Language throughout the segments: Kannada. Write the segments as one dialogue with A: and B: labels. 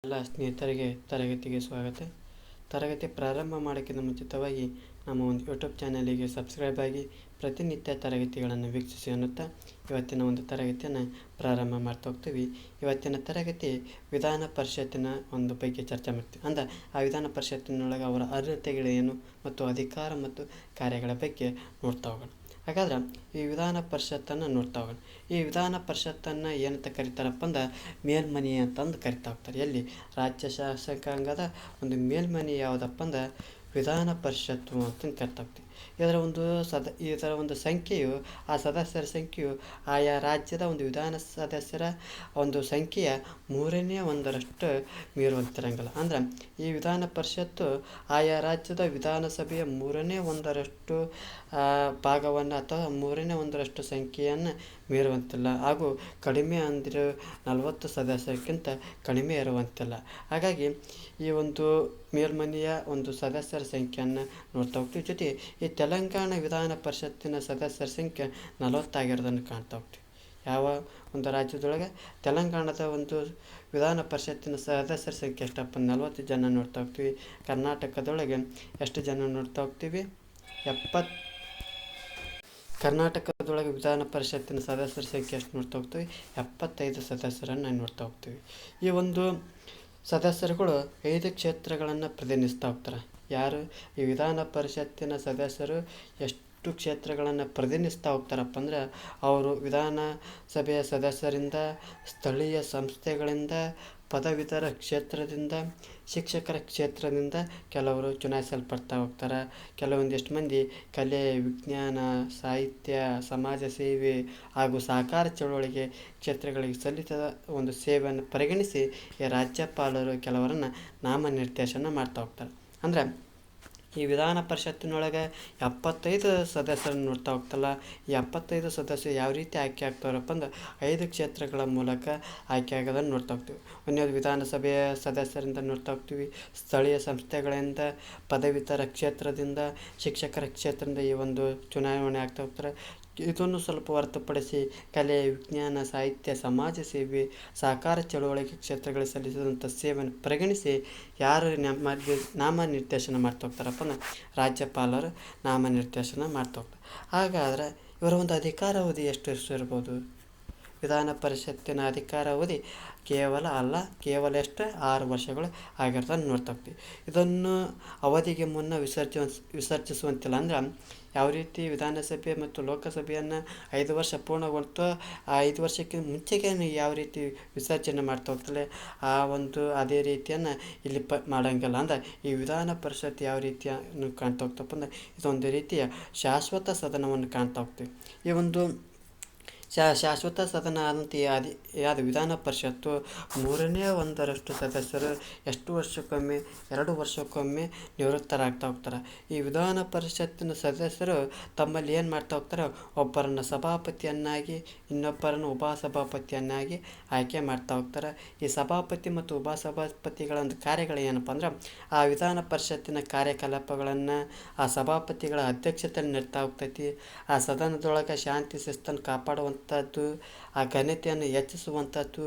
A: ಎಲ್ಲ ಸ್ನೇಹಿತರಿಗೆ ತರಗತಿಗೆ ಸ್ವಾಗತ. ತರಗತಿ ಪ್ರಾರಂಭ ಮಾಡೋಕ್ಕಿಂತ ಮುಂಚಿತವಾಗಿ ನಮ್ಮ ಒಂದು ಯೂಟ್ಯೂಬ್ ಚಾನಲಿಗೆ ಸಬ್ಸ್ಕ್ರೈಬ್ ಆಗಿ ಪ್ರತಿನಿತ್ಯ ತರಗತಿಗಳನ್ನು ವೀಕ್ಷಿಸಿ ಅನ್ನುತ್ತಾ ಇವತ್ತಿನ ಒಂದು ತರಗತಿಯನ್ನು ಪ್ರಾರಂಭ ಮಾಡ್ತಾ ಹೋಗ್ತೀವಿ. ಇವತ್ತಿನ ತರಗತಿ ವಿಧಾನ ಪರಿಷತ್ತಿನ ಒಂದು ಬಗ್ಗೆ ಚರ್ಚೆ ಮಾಡ್ತೀವಿ. ಅಂದರೆ ಆ ವಿಧಾನ ಪರಿಷತ್ತಿನೊಳಗೆ ಅವರ ಅರ್ಹತೆಗಳೇನು ಮತ್ತು ಅಧಿಕಾರ ಮತ್ತು ಕಾರ್ಯಗಳ ಬಗ್ಗೆ ನೋಡ್ತಾ ಹೋಗೋಣ. ಹಾಗಾದ್ರೆ ಈ ವಿಧಾನ ಪರಿಷತ್ತನ್ನು ನೋಡ್ತಾ ಹೋಗೋಣ. ಈ ವಿಧಾನ ಪರಿಷತ್ತನ್ನು ಏನಂತ ಕರಿತಾರಪ್ಪ ಅಂದ್ರೆ ಮೇಲ್ಮನೆ ಅಂತಂದು ಕರಿತಾ ಹೋಗ್ತಾರೆ. ಎಲ್ಲಿ ರಾಜ್ಯ ಶಾಸಕಾಂಗದ ಒಂದು ಮೇಲ್ಮನೆ ಯಾವುದಪ್ಪ ಅಂದ್ರೆ ವಿಧಾನ ಪರಿಷತ್ತು ಅಂತಂದು ಕರಿತಾ ಹೋಗ್ತೀವಿ. ಇದರ ಒಂದು ಸಂಖ್ಯೆಯು ಆ ಸದಸ್ಯರ ಸಂಖ್ಯೆಯು ಆಯಾ ರಾಜ್ಯದ ಒಂದು ವಿಧಾನ ಸದಸ್ಯರ ಒಂದು ಸಂಖ್ಯೆಯ 1/3 ಮೀರುವಂತಿರಂಗಿಲ್ಲ. ಅಂದ್ರೆ ಈ ವಿಧಾನ ಪರಿಷತ್ತು ಆಯಾ ರಾಜ್ಯದ ವಿಧಾನಸಭೆಯ 1/3 ಭಾಗವನ್ನು ಅಥವಾ 1/3 ಸಂಖ್ಯೆಯನ್ನು ಮೀರುವಂತಿಲ್ಲ. ಹಾಗೂ ಕಡಿಮೆ ಅಂದರೆ 40 ಸದಸ್ಯರಿಗಿಂತ ಕಡಿಮೆ ಇರುವಂತಿಲ್ಲ. ಹಾಗಾಗಿ ಈ ಒಂದು ಮೇಲ್ಮನೆಯ ಒಂದು ಸದಸ್ಯರ ಸಂಖ್ಯೆಯನ್ನು ನೋಡ್ತಾ ಹೋಗ್ತೀವಿ. ಜೊತೆಗೆ ಈ ತೆಲಂಗಾಣ ವಿಧಾನ ಪರಿಷತ್ತಿನ ಸದಸ್ಯರ ಸಂಖ್ಯೆ 40 ಆಗಿರೋದನ್ನು ಕಾಣ್ತಾ ಹೋಗ್ತೀವಿ. ಯಾವ ಒಂದು ರಾಜ್ಯದೊಳಗೆ ತೆಲಂಗಾಣದ ಒಂದು ವಿಧಾನ ಪರಿಷತ್ತಿನ ಸದಸ್ಯರ ಸಂಖ್ಯೆ ಎಷ್ಟಪ್ಪ 40 ಜನ ನೋಡ್ತಾ ಹೋಗ್ತೀವಿ. ಕರ್ನಾಟಕದೊಳಗೆ ಎಷ್ಟು ಜನ ನೋಡ್ತಾ ಹೋಗ್ತೀವಿ? ಕರ್ನಾಟಕದೊಳಗೆ ವಿಧಾನ ಪರಿಷತ್ತಿನ ಸದಸ್ಯರ ಸಂಖ್ಯೆ ಎಷ್ಟು ನೋಡ್ತಾ ಹೋಗ್ತೀವಿ? 75 ಸದಸ್ಯರನ್ನು ನೋಡ್ತಾ ಹೋಗ್ತೀವಿ. ಈ ಒಂದು ಸದಸ್ಯರುಗಳು 5 ಕ್ಷೇತ್ರಗಳನ್ನು ಪ್ರತಿನಿಧಿಸ್ತಾ ಹೋಗ್ತಾರೆ. ಯಾರು ಈ ವಿಧಾನ ಪರಿಷತ್ತಿನ ಸದಸ್ಯರು ಎಷ್ಟು ಕ್ಷೇತ್ರಗಳನ್ನು ಪ್ರತಿನಿಧಿಸ್ತಾ ಹೋಗ್ತಾರಪ್ಪ ಅಂದ್ರೆ ಅವರು ವಿಧಾನಸಭೆಯ ಸದಸ್ಯರಿಂದ, ಸ್ಥಳೀಯ ಸಂಸ್ಥೆಗಳಿಂದ, ಪದವೀಧರ ಕ್ಷೇತ್ರದಿಂದ, ಶಿಕ್ಷಕರ ಕ್ಷೇತ್ರದಿಂದ ಕೆಲವರು ಚುನಾಯಿಸಲ್ಪಡ್ತಾ ಹೋಗ್ತಾರೆ. ಕೆಲವೊಂದಿಷ್ಟು ಮಂದಿ ಕಲೆ, ವಿಜ್ಞಾನ, ಸಾಹಿತ್ಯ, ಸಮಾಜ ಸೇವೆ ಹಾಗೂ ಸಹಕಾರ ಚಳವಳಿಗೆ ಕ್ಷೇತ್ರಗಳಿಗೆ ಸಲ್ಲಿಸಿದ ಒಂದು ಸೇವೆಯನ್ನು ಪರಿಗಣಿಸಿ ಈ ರಾಜ್ಯಪಾಲರು ಕೆಲವರನ್ನು ನಾಮನಿರ್ದೇಶನ ಮಾಡ್ತಾ ಹೋಗ್ತಾರೆ. ಅಂದರೆ ಈ ವಿಧಾನ ಪರಿಷತ್ತಿನೊಳಗೆ 75 ಸದಸ್ಯರನ್ನು ನೋಡ್ತಾ ಹೋಗ್ತಲ್ಲ. ಈ 75 ಸದಸ್ಯರು ಯಾವ ರೀತಿ ಆಯ್ಕೆ ಆಗ್ತಾರಪ್ಪ ಅಂದ್ರೆ 5 ಕ್ಷೇತ್ರಗಳ ಮೂಲಕ ಆಯ್ಕೆ ಆಗೋದನ್ನು ನೋಡ್ತಾ ಹೋಗ್ತೀವಿ. ಒಂದನೇದು ವಿಧಾನಸಭೆಯ ಸದಸ್ಯರಿಂದ ನೋಡ್ತಾ ಹೋಗ್ತೀವಿ, ಸ್ಥಳೀಯ ಸಂಸ್ಥೆಗಳಿಂದ, ಪದವೀಧರ ಕ್ಷೇತ್ರದಿಂದ, ಶಿಕ್ಷಕರ ಕ್ಷೇತ್ರದಿಂದ ಈ ಒಂದು ಚುನಾವಣೆ ಆಗ್ತಾ ಹೋಗ್ತಾರೆ. ಇದನ್ನು ಸ್ವಲ್ಪ ಹೊರತುಪಡಿಸಿ ಕಲೆ, ವಿಜ್ಞಾನ, ಸಾಹಿತ್ಯ, ಸಮಾಜ ಸೇವೆ, ಸಹಕಾರ ಚಳವಳಿಕೆ ಕ್ಷೇತ್ರಗಳಿಗೆ ಸಲ್ಲಿಸಿದಂಥ ಸೇವೆಯನ್ನು ಪರಿಗಣಿಸಿ ಯಾರು ನಾಮನಿರ್ದೇಶನ ಮಾಡ್ತಾ ಹೋಗ್ತಾರಪ್ಪ ಅಂದ್ರೆ ರಾಜ್ಯಪಾಲರು ನಾಮನಿರ್ದೇಶನ ಮಾಡ್ತಾ ಹೋಗ್ತಾರೆ. ಹಾಗಾದರೆ ಇವರ ಒಂದು ಅಧಿಕಾರಾವಧಿ ಎಷ್ಟು ಇರ್ಬೋದು? ವಿಧಾನ ಪರಿಷತ್ತಿನ ಅಧಿಕಾರಾವಧಿ ಕೇವಲ ಎಷ್ಟು 6 ವರ್ಷಗಳು ಆಗಿರೋದನ್ನು ನೋಡ್ತಾ ಹೋಗ್ತೀವಿ. ಇದನ್ನು ಅವಧಿಗೆ ಮುನ್ನ ವಿಸರ್ಜಿಸುವಂತಿಲ್ಲ. ಅಂದ್ರೆ ಯಾವ ರೀತಿ ವಿಧಾನಸಭೆ ಮತ್ತು ಲೋಕಸಭೆಯನ್ನು 5 ವರ್ಷ ಪೂರ್ಣಗೊಂಡು ಆ 5 ವರ್ಷಕ್ಕೆ ಮುಂಚೆಗೆ ಯಾವ ರೀತಿ ವಿಸರ್ಜನೆ ಮಾಡ್ತಾ ಹೋಗ್ತಲೆ ಅದೇ ರೀತಿಯನ್ನು ಇಲ್ಲಿ ಮಾಡೋಂಗಿಲ್ಲ. ಅಂದ್ರೆ ಈ ವಿಧಾನ ಪರಿಷತ್ ಯಾವ ರೀತಿಯನ್ನು ಕಾಣ್ತಾ ಹೋಗ್ತಪ್ಪ ಅಂದ್ರೆ ಇದೊಂದು ರೀತಿಯ ಶಾಶ್ವತ ಸದನವನ್ನು ಕಾಣ್ತಾ ಹೋಗ್ತೀವಿ. ಈ ಒಂದು ಶಾಶ್ವತ ಸದನ ಆದಂಥ ಯಾವುದು ವಿಧಾನ ಪರಿಷತ್ತು 1/3 ಸದಸ್ಯರು ಎಷ್ಟು ವರ್ಷಕ್ಕೊಮ್ಮೆ 2 ವರ್ಷಕ್ಕೊಮ್ಮೆ ನಿವೃತ್ತರಾಗ್ತಾ ಹೋಗ್ತಾರೆ. ಈ ವಿಧಾನ ಪರಿಷತ್ತಿನ ಸದಸ್ಯರು ತಮ್ಮಲ್ಲಿ ಏನು ಮಾಡ್ತಾ ಹೋಗ್ತಾರೆ? ಒಬ್ಬರನ್ನು ಸಭಾಪತಿಯನ್ನಾಗಿ, ಇನ್ನೊಬ್ಬರನ್ನು ಉಪಸಭಾಪತಿಯನ್ನಾಗಿ ಆಯ್ಕೆ ಮಾಡ್ತಾ ಹೋಗ್ತಾರೆ. ಈ ಸಭಾಪತಿ ಮತ್ತು ಉಪಸಭಾಪತಿಗಳ ಒಂದು ಕಾರ್ಯಗಳು ಏನಪ್ಪ ಅಂದ್ರೆ ಆ ವಿಧಾನ ಪರಿಷತ್ತಿನ ಕಾರ್ಯಕಲಾಪಗಳನ್ನು ಆ ಸಭಾಪತಿಗಳ ಅಧ್ಯಕ್ಷತೆಯಲ್ಲಿ ನಡೀತಾ ಹೋಗ್ತೈತಿ. ಆ ಸದನದೊಳಗೆ ಶಾಂತಿ ಶಿಸ್ತನ್ನು ಕಾಪಾಡುವಂಥದ್ದು, ಆ ಘನತೆಯನ್ನು ಹೆಚ್ಚಿಸುವಂಥದ್ದು,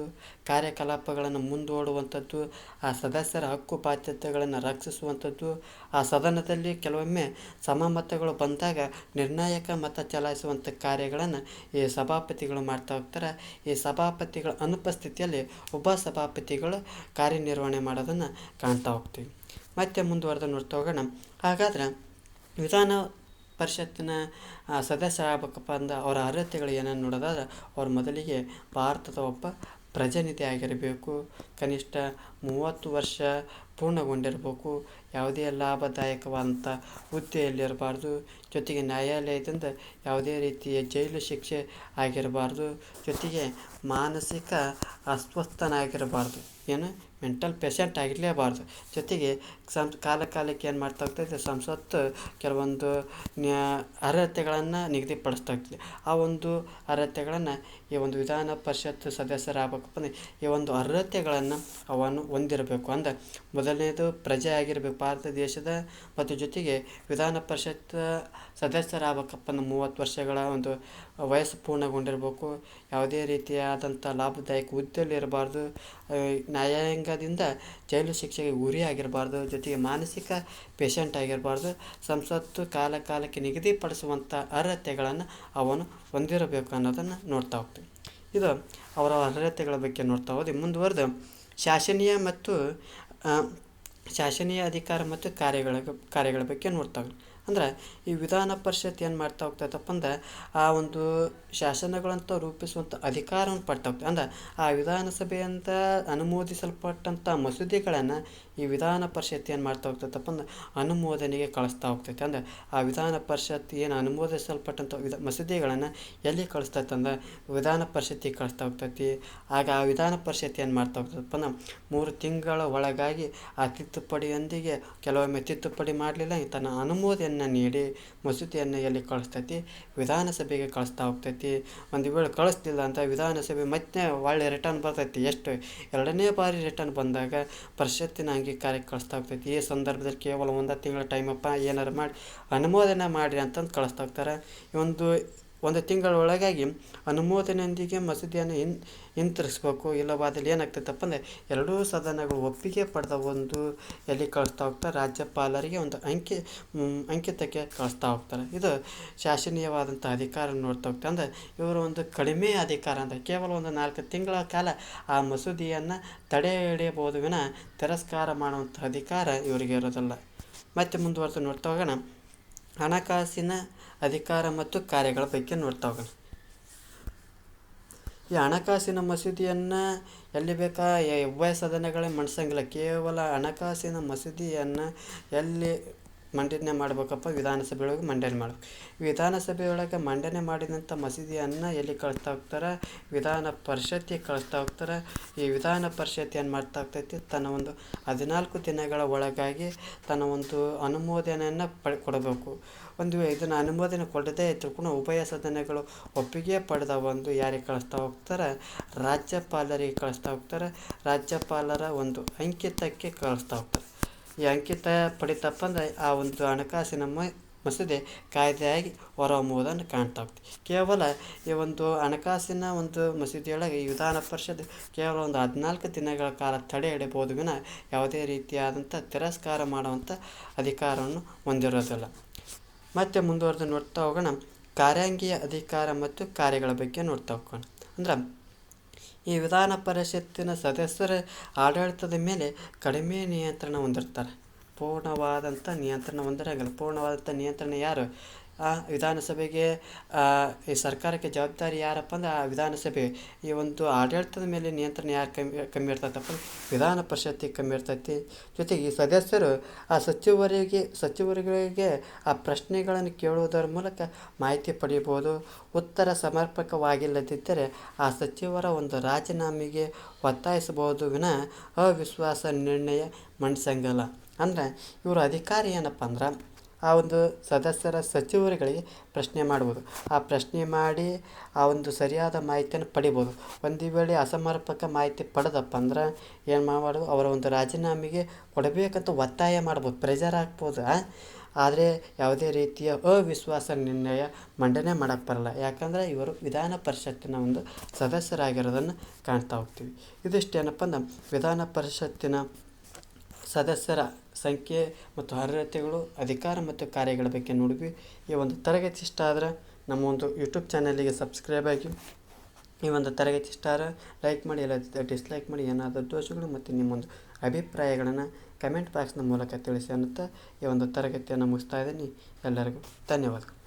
A: ಕಾರ್ಯಕಲಾಪಗಳನ್ನು ಮುಂದೂಡುವಂಥದ್ದು, ಆ ಸದಸ್ಯರ ಹಕ್ಕು ಬಾಧ್ಯತೆಗಳನ್ನು ರಕ್ಷಿಸುವಂಥದ್ದು, ಆ ಸದನದಲ್ಲಿ ಕೆಲವೊಮ್ಮೆ ಸಮಮತಗಳು ಬಂದಾಗ ನಿರ್ಣಾಯಕ ಮತ ಚಲಾಯಿಸುವಂಥ ಕಾರ್ಯಗಳನ್ನು ಈ ಸಭಾಪತಿಗಳು ಮಾಡ್ತಾ ಹೋಗ್ತಾರೆ. ಈ ಸಭಾಪತಿಗಳ ಅನುಪಸ್ಥಿತಿಯಲ್ಲಿ ಉಪಸಭಾಪತಿಗಳು ಕಾರ್ಯನಿರ್ವಹಣೆ ಮಾಡೋದನ್ನು ಕಾಣ್ತಾ ಹೋಗ್ತೀವಿ. ಮತ್ತೆ ಮುಂದುವರೆದು ನೋಡ್ತಾ ಹೋಗೋಣ. ಹಾಗಾದ್ರೆ ವಿಧಾನ ಪರಿಷತ್ತಿನ ಸದಸ್ಯರಾಗಬೇಕಪ್ಪ ಅಂದ್ರೆ ಅವರ ಅರ್ಹತೆಗಳು ಏನನ್ನು ನೋಡೋದಾದ್ರೆ ಅವ್ರು ಮೊದಲಿಗೆ ಭಾರತದ ಒಬ್ಬ ಪ್ರಜಾನಿಧಿ ಆಗಿರಬೇಕು, ಕನಿಷ್ಠ 30 ವರ್ಷ ಪೂರ್ಣಗೊಂಡಿರಬೇಕು, ಯಾವುದೇ ಲಾಭದಾಯಕವಾದಂಥ ಹುದ್ದೆಯಲ್ಲಿರಬಾರ್ದು, ಜೊತೆಗೆ ನ್ಯಾಯಾಲಯದಿಂದ ಯಾವುದೇ ರೀತಿಯ ಜೈಲು ಶಿಕ್ಷೆ ಆಗಿರಬಾರ್ದು, ಜೊತೆಗೆ ಮಾನಸಿಕ ಅಸ್ವಸ್ಥನಾಗಿರಬಾರ್ದು, ಮೆಂಟಲ್ ಪೇಷಂಟ್ ಆಗಿರಲೇಬಾರ್ದು. ಜೊತೆಗೆ ಕಾಲಕ್ಕೆ ಏನು ಮಾಡ್ತಾ ಹೋಗ್ತೈತೆ ಸಂಸತ್ತು ಕೆಲವೊಂದು ಅರ್ಹತೆಗಳನ್ನು ನಿಗದಿಪಡಿಸ್ತಾ ಹೋಗ್ತದೆ. ಆ ಒಂದು ಅರ್ಹತೆಗಳನ್ನು ಈ ಒಂದು ವಿಧಾನ ಪರಿಷತ್ ಸದಸ್ಯರಾಗಬೇಕಪ್ಪ ಅಂದರೆ ಈ ಒಂದು ಅರ್ಹತೆಗಳನ್ನು ಅರ್ಹತೆಗಳನ್ನು ಅವನು ಹೊಂದಿರಬೇಕು. ಅಂದರೆ ಮೊದಲನೇದು ಪ್ರಜೆ ಆಗಿರಬೇಕು ಭಾರತ ದೇಶದ, ಮತ್ತು ಜೊತೆಗೆ ವಿಧಾನ ಪರಿಷತ್ ಸದಸ್ಯರಾಗಬೇಕಪ್ಪ ಅಂದ್ರೆ 30 ವರ್ಷಗಳ ಒಂದು ವಯಸ್ಸು ಪೂರ್ಣಗೊಂಡಿರಬೇಕು. ಯಾವುದೇ ರೀತಿಯಾದಂಥ ಲಾಭದಾಯಕ ಹುದ್ದೆಯಲ್ಲಿ ಇರಬಾರ್ದು. ನ್ಯಾಯಾಂಗದಿಂದ ಜೈಲು ಶಿಕ್ಷೆಗೆ ಗುರಿಯಾಗಿರಬಾರ್ದು. ಜೊತೆಗೆ ಮಾನಸಿಕ ಪೇಷಂಟ್ ಆಗಿರಬಾರ್ದು. ಸಂಸತ್ತು ಕಾಲಕ್ಕೆ ನಿಗದಿಪಡಿಸುವಂಥ ಅರ್ಹತೆಗಳನ್ನು ಅವನು ಹೊಂದಿರಬೇಕು ಅನ್ನೋದನ್ನು ನೋಡ್ತಾ ಹೋಗ್ತೀವಿ. ಇದು ಅವರ ಅರ್ಹತೆಗಳ ಬಗ್ಗೆ ನೋಡ್ತಾ ಹೋಗಿ ಮುಂದುವರೆದು ಶಾಸನೀಯ ಅಧಿಕಾರ ಮತ್ತು ಕಾರ್ಯಗಳ ಬಗ್ಗೆ ನೋಡ್ತಾ ಹೋಗಿ. ಅಂದ್ರೆ ಈ ವಿಧಾನ ಪರಿಷತ್ ಏನು ಮಾಡ್ತಾ ಹೋಗ್ತೈತಪ್ಪ ಅಂದ್ರೆ ಆ ಒಂದು ಶಾಸನಗಳಂತ ರೂಪಿಸುವಂಥ ಅಧಿಕಾರವನ್ನು ಪಡ್ತಾ ಹೋಗ್ತದೆ. ಅಂದ್ರೆ ಆ ವಿಧಾನಸಭೆಯಿಂದ ಅನುಮೋದಿಸಲ್ಪಟ್ಟಂಥ ಮಸೂದೆಗಳನ್ನು ಈ ವಿಧಾನ ಪರಿಷತ್ ಏನು ಮಾಡ್ತಾ ಹೋಗ್ತೈತಪ್ಪ ಅಂದ್ರೆ ಅನುಮೋದನೆಗೆ ಕಳಿಸ್ತಾ ಹೋಗ್ತೈತೆ. ಅಂದ್ರೆ ಆ ವಿಧಾನ ಪರಿಷತ್ ಏನು ಅನುಮೋದಿಸಲ್ಪಟ್ಟಂಥ ಮಸೂದೆಗಳನ್ನು ಎಲ್ಲಿ ಕಳಿಸ್ತೈತೆ ಅಂದ್ರೆ ವಿಧಾನ ಪರಿಷತ್ತಿಗೆ ಕಳಿಸ್ತಾ ಹೋಗ್ತೈತಿ. ಆಗ ಆ ವಿಧಾನ ಪರಿಷತ್ ಏನು ಮಾಡ್ತಾ ಹೋಗ್ತದಪ್ಪ ಅಂದ್ರೆ 3 ತಿಂಗಳ ಒಳಗಾಗಿ ಆ ತಿದ್ದುಪಡಿಯೊಂದಿಗೆ ಕೆಲವೊಮ್ಮೆ ತಿದ್ದುಪಡಿ ಮಾಡಲಿಲ್ಲ ತನ್ನ ಅನುಮೋದನೆಯನ್ನು ನೀಡಿ ಮಸೂದೆಯನ್ನು ಎಲ್ಲಿ ಕಳಿಸ್ತೈತಿ, ವಿಧಾನಸಭೆಗೆ ಕಳಿಸ್ತಾ ಹೋಗ್ತೈತಿ. ಒಂದು ವೇಳೆ ಕಳಿಸ್ಲಿಲ್ಲ ಅಂತ ವಿಧಾನಸಭೆ ಮತ್ತೆ ಒಳ್ಳೆ ರಿಟರ್ನ್ ಬರ್ತೈತಿ. ಎಷ್ಟು 2ನೇ ಬಾರಿ ರಿಟರ್ನ್ ಬಂದಾಗ ಪರಿಷತ್ತಿನ ಅಂಗೀಕಾರಕ್ಕೆ ಕಳಿಸ್ತಾ ಹೋಗ್ತೈತಿ. ಈ ಸಂದರ್ಭದಲ್ಲಿ ಕೇವಲ 1 ತಿಂಗಳ ಟೈಮಪ್ಪ ಏನಾರು ಮಾಡಿ ಅನುಮೋದನೆ ಮಾಡಿರಿ ಅಂತಂದು ಕಳಿಸ್ತಾ ಹೋಗ್ತಾರೆ. ಒಂದು ತಿಂಗಳ ಒಳಗಾಗಿ ಅನುಮೋದನೆಯೊಂದಿಗೆ ಮಸೂದೆಯನ್ನು ಹಿಂತಿರುಗಿಸ್ಬೇಕು. ಇಲ್ಲವಾದಲ್ಲಿ ಏನಾಗ್ತೈತಪ್ಪ ಅಂದರೆ ಎರಡೂ ಸದನಗಳು ಒಪ್ಪಿಗೆ ಪಡೆದ ಒಂದು ಎಲ್ಲಿ ಕಳಿಸ್ತಾ ಹೋಗ್ತಾರೆ, ರಾಜ್ಯಪಾಲರಿಗೆ ಒಂದು ಅಂಕಿತಕ್ಕೆ ಕಳಿಸ್ತಾ ಹೋಗ್ತಾರೆ. ಇದು ಶಾಸನೀಯವಾದಂಥ ಅಧಿಕಾರ ನೋಡ್ತಾ ಹೋಗ್ತಾರೆ. ಅಂದರೆ ಇವರು ಒಂದು ಕಡಿಮೆ ಅಧಿಕಾರ ಅಂದರೆ ಕೇವಲ ಒಂದು 4 ತಿಂಗಳ ಕಾಲ ಆ ಮಸೂದೆಯನ್ನು ತಡೆ ಹಿಡಿಯಬಹುದು ವಿನ ತಿರಸ್ಕಾರ ಮಾಡುವಂಥ ಅಧಿಕಾರ ಇವರಿಗೆ ಇರೋದಿಲ್ಲ. ಮತ್ತೆ ಮುಂದುವರೆದು ನೋಡ್ತಾ ಹೋಗೋಣ, ಹಣಕಾಸಿನ ಅಧಿಕಾರ ಮತ್ತು ಕಾರ್ಯಗಳ ಬಗ್ಗೆ ನೋಡ್ತಾ ಹೋಗೋಣ. ಈ ಹಣಕಾಸಿನ ಮಸೂದೆಯನ್ನು ಎಲ್ಲಿ ಬೇಕಾ ಉಭಯ ಸದನಗಳೇ ಮಂಡಿಸಂಗಿಲ್ಲ. ಕೇವಲ ಹಣಕಾಸಿನ ಮಸೂದೆಯನ್ನು ಎಲ್ಲಿ ಮಂಡನೆ ಮಾಡಬೇಕಪ್ಪ, ವಿಧಾನಸಭೆಯೊಳಗೆ ಮಂಡನೆ ಮಾಡಬೇಕು. ವಿಧಾನಸಭೆಯೊಳಗೆ ಮಂಡನೆ ಮಾಡಿದಂಥ ಮಸೂದೆಯನ್ನು ಎಲ್ಲಿ ಕಳಿಸ್ತಾ ಹೋಗ್ತಾರೆ, ವಿಧಾನ ಪರಿಷತ್ತಿಗೆ ಕಳಿಸ್ತಾ ಹೋಗ್ತಾರೆ. ಈ ವಿಧಾನ ಪರಿಷತ್ ಏನು ಮಾಡ್ತಾ ಹೋಗ್ತೈತಿ, ತನ್ನ ಒಂದು 14 ದಿನಗಳ ಒಳಗಾಗಿ ತನ್ನ ಒಂದು ಅನುಮೋದನೆಯನ್ನು ಕೊಡಬೇಕು. ಒಂದು ಇದನ್ನು ಅನುಮೋದನೆ ಕೊಡದೇ ತಿಳ್ಕೊಂಡು ಉಭಯ ಸದನಗಳು ಒಪ್ಪಿಗೆ ಪಡೆದ ಒಂದು ಯಾರಿಗೆ ಕಳಿಸ್ತಾ ಹೋಗ್ತಾರೆ, ರಾಜ್ಯಪಾಲರಿಗೆ ಕಳಿಸ್ತಾ ಹೋಗ್ತಾರೆ. ರಾಜ್ಯಪಾಲರ ಒಂದು ಅಂಕಿತಕ್ಕೆ ಕಳಿಸ್ತಾ ಹೋಗ್ತಾರೆ. ಈ ಅಂಕಿತ ಪಡಿತಪ್ಪ ಅಂದರೆ ಆ ಒಂದು ಹಣಕಾಸಿನ ಮಸೂದೆ ಕಾಯ್ದೆಯಾಗಿ ಹೊರಹೊಮ್ಮುವುದನ್ನು ಕಾಣ್ತಾ ಹೋಗ್ತೀವಿ. ಕೇವಲ ಈ ಒಂದು ಹಣಕಾಸಿನ ಒಂದು ಮಸೂದೆಯೊಳಗೆ ಈ ವಿಧಾನ ಪರಿಷತ್ ಕೇವಲ ಒಂದು 14 ದಿನಗಳ ಕಾಲ ತಡೆ ಹಿಡಿಯಬಹುದು ವಿನ ಯಾವುದೇ ರೀತಿಯಾದಂಥ ತಿರಸ್ಕಾರ ಮಾಡುವಂಥ ಅಧಿಕಾರವನ್ನು ಹೊಂದಿರೋದಿಲ್ಲ. ಮತ್ತೆ ಮುಂದುವರೆದು ನೋಡ್ತಾ ಹೋಗೋಣ, ಕಾರ್ಯಾಂಗೀಯ ಅಧಿಕಾರ ಮತ್ತು ಕಾರ್ಯಗಳ ಬಗ್ಗೆ ನೋಡ್ತಾ ಹೋಗೋಣ. ಅಂದ್ರೆ ಈ ವಿಧಾನ ಪರಿಷತ್ತಿನ ಸದಸ್ಯರ ಆಡಳಿತದ ಮೇಲೆ ಕಡಿಮೆ ನಿಯಂತ್ರಣ ಹೊಂದಿರ್ತಾರೆ. ಪೂರ್ಣವಾದಂಥ ನಿಯಂತ್ರಣ ಹೊಂದಿರಂಗಿಲ್ಲ. ಪೂರ್ಣವಾದಂಥ ನಿಯಂತ್ರಣ ಯಾರು, ವಿಧಾನಸಭೆಗೆ ಈ ಸರ್ಕಾರಕ್ಕೆ ಜವಾಬ್ದಾರಿ ಯಾರಪ್ಪ ಅಂದ್ರೆ ಆ ವಿಧಾನಸಭೆ. ಈ ಒಂದು ಆಡಳಿತದ ಮೇಲೆ ನಿಯಂತ್ರಣ ಯಾರು ಕಮ್ಮಿ ಇರ್ತೈತಪ್ಪ, ವಿಧಾನ ಪರಿಷತ್ತಿಗೆ ಕಮ್ಮಿ ಇರ್ತೈತಿ. ಜೊತೆಗೆ ಈ ಸದಸ್ಯರು ಆ ಸಚಿವರುಗಳಿಗೆ ಆ ಪ್ರಶ್ನೆಗಳನ್ನು ಕೇಳುವುದರ ಮೂಲಕ ಮಾಹಿತಿ ಪಡೆಯಬಹುದು. ಉತ್ತರ ಸಮರ್ಪಕವಾಗಿಲ್ಲದಿದ್ದರೆ ಆ ಸಚಿವರ ಒಂದು ರಾಜೀನಾಮೆಗೆ ಒತ್ತಾಯಿಸಬಹುದು ವಿನ ಅವಿಶ್ವಾಸ ನಿರ್ಣಯ ಮಂಡಿಸಂಗಿಲ್ಲ. ಅಂದರೆ ಇವರು ಅಧಿಕಾರಿ ಏನಪ್ಪ ಅಂದ್ರೆ ಆ ಒಂದು ಸಚಿವರುಗಳಿಗೆ ಪ್ರಶ್ನೆ ಮಾಡ್ಬೋದು. ಆ ಪ್ರಶ್ನೆ ಮಾಡಿ ಆ ಒಂದು ಸರಿಯಾದ ಮಾಹಿತಿಯನ್ನು ಪಡಿಬೋದು. ಒಂದು ವೇಳೆ ಅಸಮರ್ಪಕ ಮಾಹಿತಿ ಪಡೆದಪ್ಪ ಅಂದ್ರೆ ಏನು ಮಾಡೋದು, ಅವರ ಒಂದು ರಾಜೀನಾಮೆಗೆ ಕೊಡಬೇಕಂತ ಒತ್ತಾಯ ಮಾಡ್ಬೋದು, ಪ್ರೆಷರ್ ಹಾಕ್ಬೋದು. ಆದರೆ ಯಾವುದೇ ರೀತಿಯ ಅವಿಶ್ವಾಸ ನಿರ್ಣಯ ಮಂಡನೆ ಮಾಡೋಕ್ಕೆ ಬರಲ್ಲ. ಯಾಕಂದರೆ ಇವರು ವಿಧಾನ ಪರಿಷತ್ತಿನ ಒಂದು ಸದಸ್ಯರಾಗಿರೋದನ್ನು ಕಾಣ್ತಾ ಹೋಗ್ತೀವಿ. ಇದಿಷ್ಟೇನಪ್ಪ ಅಂದ್ರೆ ವಿಧಾನ ಪರಿಷತ್ತಿನ ಸದಸ್ಯರ ಸಂಖ್ಯೆ ಮತ್ತು ಅರ್ಹತೆಗಳು, ಅಧಿಕಾರ ಮತ್ತು ಕಾರ್ಯಗಳ ಬಗ್ಗೆ ನೋಡಿದ್ವಿ. ಈ ಒಂದು ತರಗತಿ ಇಷ್ಟ ಆದರೆ ನಮ್ಮ ಒಂದು ಯೂಟ್ಯೂಬ್ ಚಾನಲಿಗೆ ಸಬ್ಸ್ಕ್ರೈಬ್ ಆಗಿ. ಈ ಒಂದು ತರಗತಿ ಇಷ್ಟ ಆದರೆ ಲೈಕ್ ಮಾಡಿ, ಇಲ್ಲ ಡಿಸ್ಲೈಕ್ ಮಾಡಿ. ಏನಾದರೂ ದೋಷಗಳು ಮತ್ತು ನಿಮ್ಮೊಂದು ಅಭಿಪ್ರಾಯಗಳನ್ನು ಕಮೆಂಟ್ ಬಾಕ್ಸ್ನ ಮೂಲಕ ತಿಳಿಸಿ ಅನ್ನುತ್ತಾ ಈ ಒಂದು ತರಗತಿಯನ್ನು ಮುಗಿಸ್ತಾ ಇದ್ದೀನಿ. ಎಲ್ಲರಿಗೂ ಧನ್ಯವಾದಗಳು.